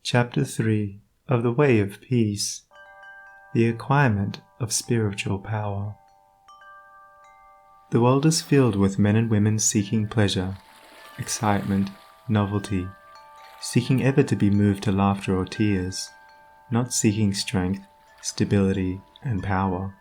Chapter 3 of the Way of Peace, the Acquirement of Spiritual Power. The world is filled with men and women seeking pleasure, excitement, novelty, seeking ever to be moved to laughter or tears, not seeking strength, stability, and power,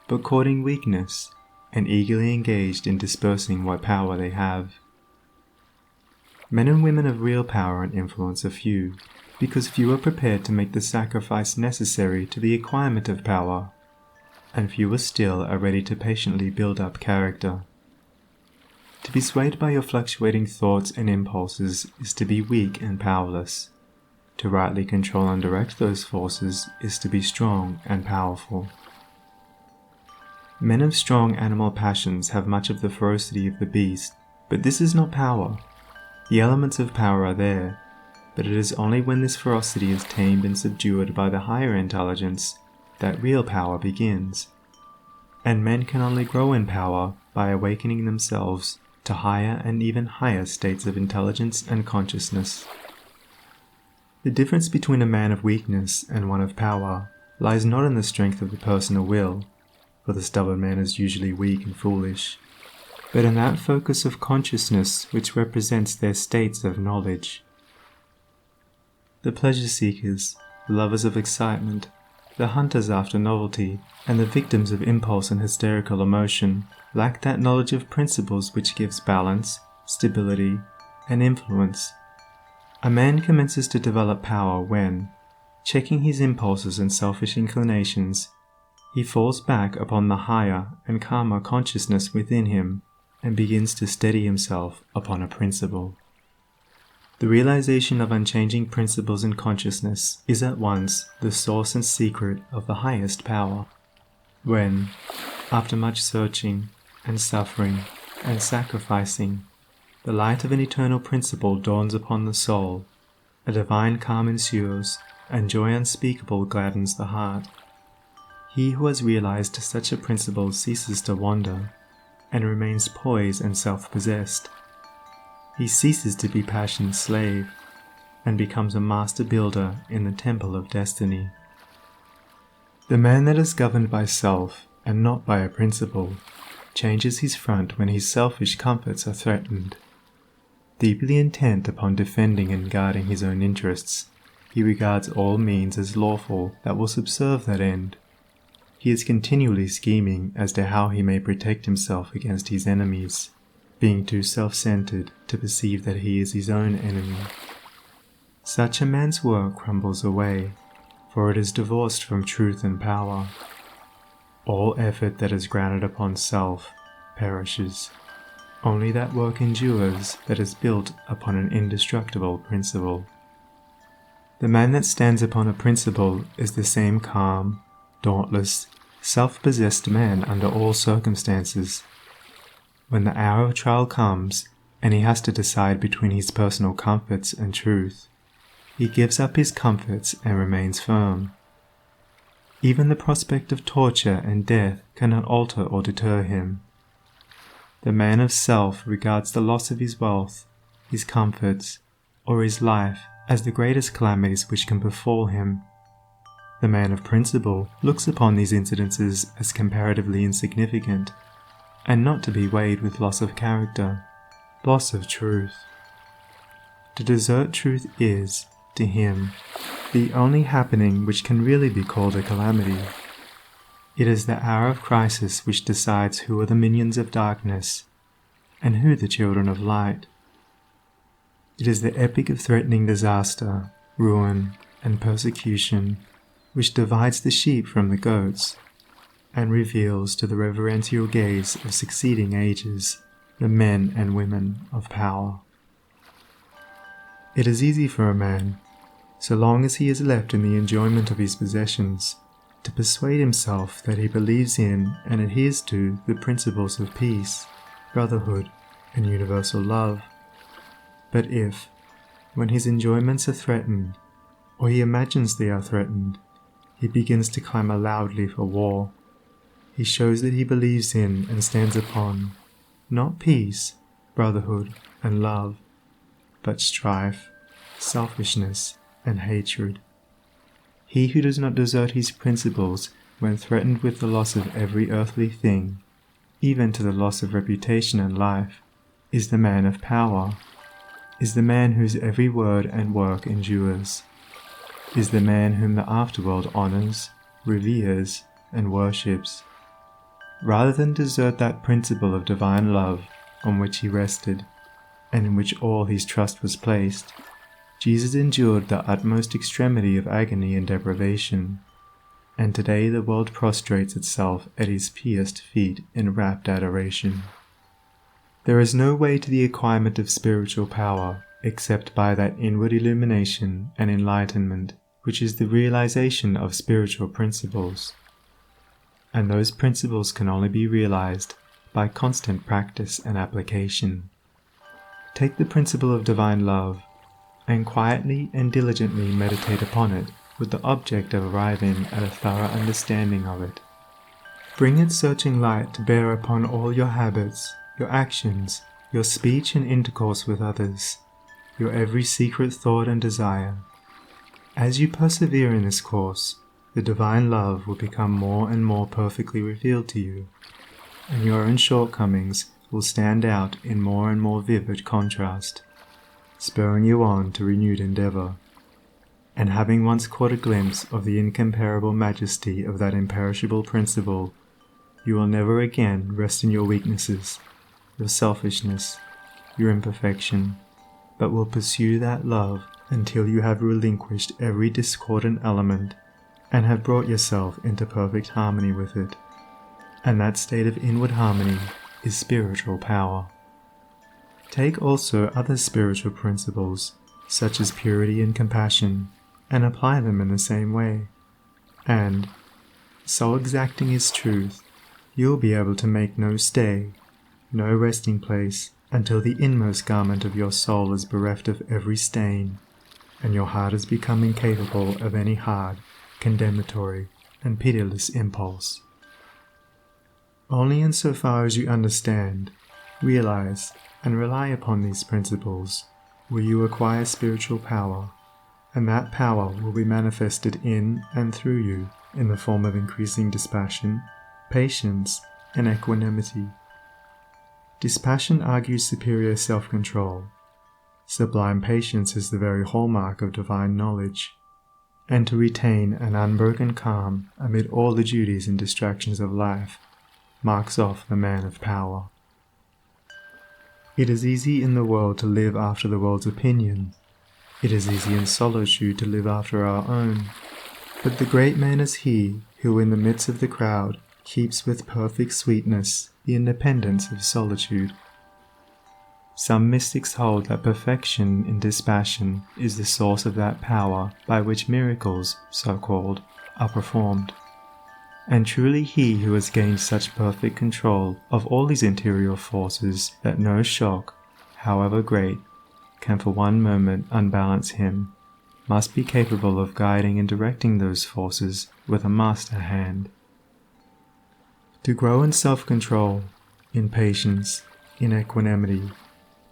but courting weakness, and eagerly engaged in dispersing what power they have. Men and women of real power and influence are few, because few are prepared to make the sacrifice necessary to the acquirement of power, and fewer still are ready to patiently build up character. To be swayed by your fluctuating thoughts and impulses is to be weak and powerless. To rightly control and direct those forces is to be strong and powerful. Men of strong animal passions have much of the ferocity of the beast, but this is not power. The elements of power are there, but it is only when this ferocity is tamed and subdued by the higher intelligence that real power begins. And men can only grow in power by awakening themselves to higher and even higher states of intelligence and consciousness. The difference between a man of weakness and one of power lies not in the strength of the personal will, for the stubborn man is usually weak and foolish, but in that focus of consciousness which represents their states of knowledge. The pleasure-seekers, the lovers of excitement, the hunters after novelty, and the victims of impulse and hysterical emotion lack that knowledge of principles which gives balance, stability, and influence. A man commences to develop power when, checking his impulses and selfish inclinations, he falls back upon the higher and calmer consciousness within him and begins to steady himself upon a principle. The realization of unchanging principles in consciousness is at once the source and secret of the highest power. When, after much searching and suffering and sacrificing, the light of an eternal principle dawns upon the soul, a divine calm ensues, and joy unspeakable gladdens the heart. He who has realized such a principle ceases to wander, and remains poised and self-possessed. He ceases to be passion's slave, and becomes a master builder in the temple of destiny. The man that is governed by self, and not by a principle, changes his front when his selfish comforts are threatened. Deeply intent upon defending and guarding his own interests, he regards all means as lawful that will subserve that end. He is continually scheming as to how he may protect himself against his enemies, being too self-centered to perceive that he is his own enemy. Such a man's work crumbles away, for it is divorced from truth and power. All effort that is grounded upon self perishes. Only that work endures that is built upon an indestructible principle. The man that stands upon a principle is the same calm, dauntless, self-possessed man under all circumstances. When the hour of trial comes, and he has to decide between his personal comforts and truth, he gives up his comforts and remains firm. Even the prospect of torture and death cannot alter or deter him. The man of self regards the loss of his wealth, his comforts, or his life as the greatest calamities which can befall him. The man of principle looks upon these incidences as comparatively insignificant, and not to be weighed with loss of character, loss of truth. To desert truth is, to him, the only happening which can really be called a calamity. It is the hour of crisis which decides who are the minions of darkness, and who the children of light. It is the epoch of threatening disaster, ruin, and persecution, which divides the sheep from the goats, and reveals to the reverential gaze of succeeding ages the men and women of power. It is easy for a man, so long as he is left in the enjoyment of his possessions, to persuade himself that he believes in and adheres to the principles of peace, brotherhood, and universal love. But if, when his enjoyments are threatened, or he imagines they are threatened, he begins to clamor loudly for war, he shows that he believes in and stands upon, not peace, brotherhood, and love, but strife, selfishness, and hatred. He who does not desert his principles when threatened with the loss of every earthly thing, even to the loss of reputation and life, is the man of power, is the man whose every word and work endures, is the man whom the afterworld honors, reveres, and worships. Rather than desert that principle of divine love on which he rested, and in which all his trust was placed, Jesus endured the utmost extremity of agony and deprivation, and today the world prostrates itself at his pierced feet in rapt adoration. There is no way to the acquirement of spiritual power except by that inward illumination and enlightenment which is the realization of spiritual principles, and those principles can only be realized by constant practice and application. Take the principle of divine love, and quietly and diligently meditate upon it with the object of arriving at a thorough understanding of it. Bring its searching light to bear upon all your habits, your actions, your speech and intercourse with others, your every secret thought and desire. As you persevere in this course, the divine love will become more and more perfectly revealed to you, and your own shortcomings will stand out in more and more vivid contrast, spurring you on to renewed endeavor. And having once caught a glimpse of the incomparable majesty of that imperishable principle, you will never again rest in your weaknesses, your selfishness, your imperfection, but will pursue that love until you have relinquished every discordant element and have brought yourself into perfect harmony with it. And that state of inward harmony is spiritual power. Take also other spiritual principles, such as purity and compassion, and apply them in the same way. And, so exacting is truth, you will be able to make no stay, no resting place, until the inmost garment of your soul is bereft of every stain, and your heart has become incapable of any hard, condemnatory, and pitiless impulse. Only in so far as you understand, realize, and rely upon these principles will you acquire spiritual power, and that power will be manifested in and through you in the form of increasing dispassion, patience, and equanimity. Dispassion argues superior self-control. Sublime patience is the very hallmark of divine knowledge, and to retain an unbroken calm amid all the duties and distractions of life marks off the man of power. It is easy in the world to live after the world's opinion. It is easy in solitude to live after our own. But the great man is he who in the midst of the crowd keeps with perfect sweetness the independence of solitude. Some mystics hold that perfection in dispassion is the source of that power by which miracles, so-called, are performed. And truly he who has gained such perfect control of all his interior forces that no shock, however great, can for one moment unbalance him, must be capable of guiding and directing those forces with a master hand. To grow in self-control, in patience, in equanimity,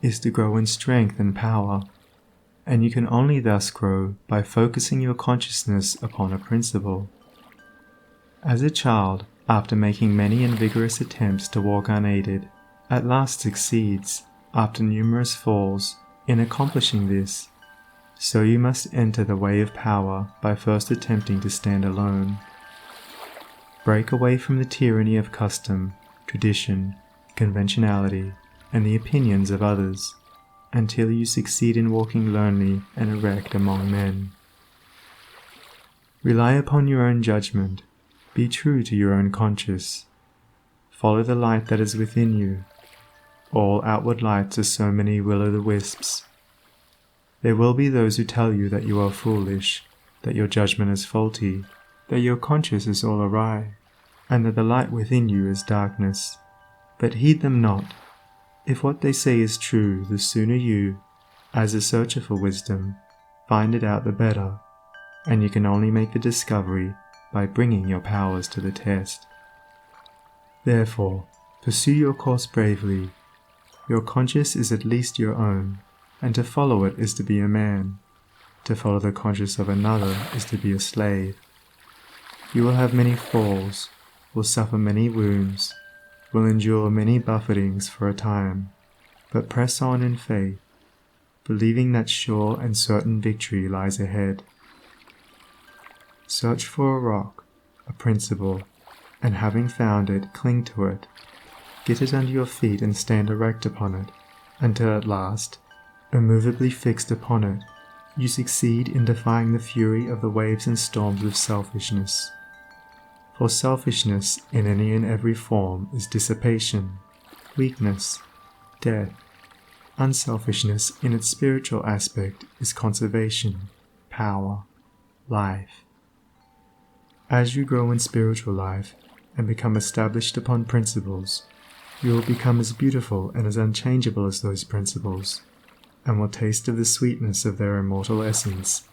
is to grow in strength and power, and you can only thus grow by focusing your consciousness upon a principle. As a child, after making many and vigorous attempts to walk unaided, at last succeeds, after numerous falls, in accomplishing this, so you must enter the way of power by first attempting to stand alone. Break away from the tyranny of custom, tradition, conventionality, and the opinions of others, until you succeed in walking lonely and erect among men. Rely upon your own judgment, be true to your own conscience, follow the light that is within you. All outward lights are so many will-o'-the-wisps. There will be those who tell you that you are foolish, that your judgment is faulty, that your conscience is all awry, and that the light within you is darkness. But heed them not. If what they say is true, the sooner you, as a searcher for wisdom, find it out the better, and you can only make the discovery by bringing your powers to the test. Therefore, pursue your course bravely. Your conscience is at least your own, and to follow it is to be a man. To follow the conscience of another is to be a slave. You will have many falls, will suffer many wounds, will endure many buffetings for a time, but press on in faith, believing that sure and certain victory lies ahead. Search for a rock, a principle, and having found it, cling to it. Get it under your feet and stand erect upon it, until at last, immovably fixed upon it, you succeed in defying the fury of the waves and storms of selfishness. For selfishness in any and every form is dissipation, weakness, death. Unselfishness in its spiritual aspect is conservation, power, life. As you grow in spiritual life and become established upon principles, you will become as beautiful and as unchangeable as those principles, and will taste of the sweetness of their immortal essence,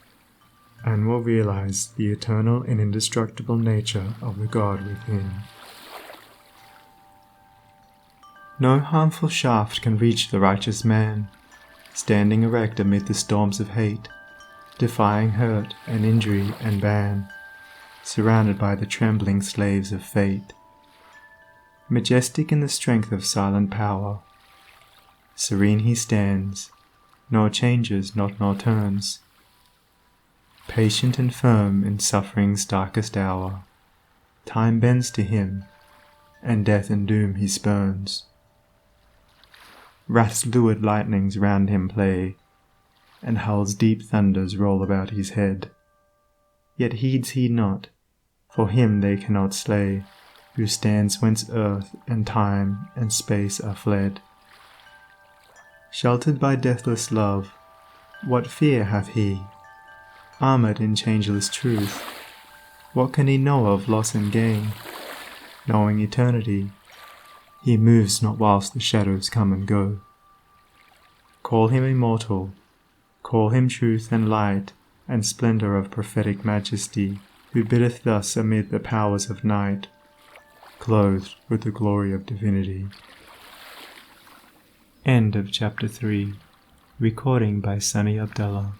and will realize the eternal and indestructible nature of the God within. No harmful shaft can reach the righteous man, standing erect amid the storms of hate, defying hurt and injury and ban, surrounded by the trembling slaves of fate. Majestic in the strength of silent power, serene he stands, nor changes not nor turns, patient and firm in suffering's darkest hour. Time bends to him, and death and doom he spurns. Wrath's lurid lightnings round him play, and hell's deep thunders roll about his head. Yet heeds he not, for him they cannot slay, who stands whence earth and time and space are fled. Sheltered by deathless love, what fear hath he? Armoured in changeless truth, what can he know of loss and gain? Knowing eternity, he moves not whilst the shadows come and go. Call him immortal, call him truth and light and splendour of prophetic majesty, who biddeth thus amid the powers of night, clothed with the glory of divinity. End of chapter 3. Recording by Sunny Abdullah.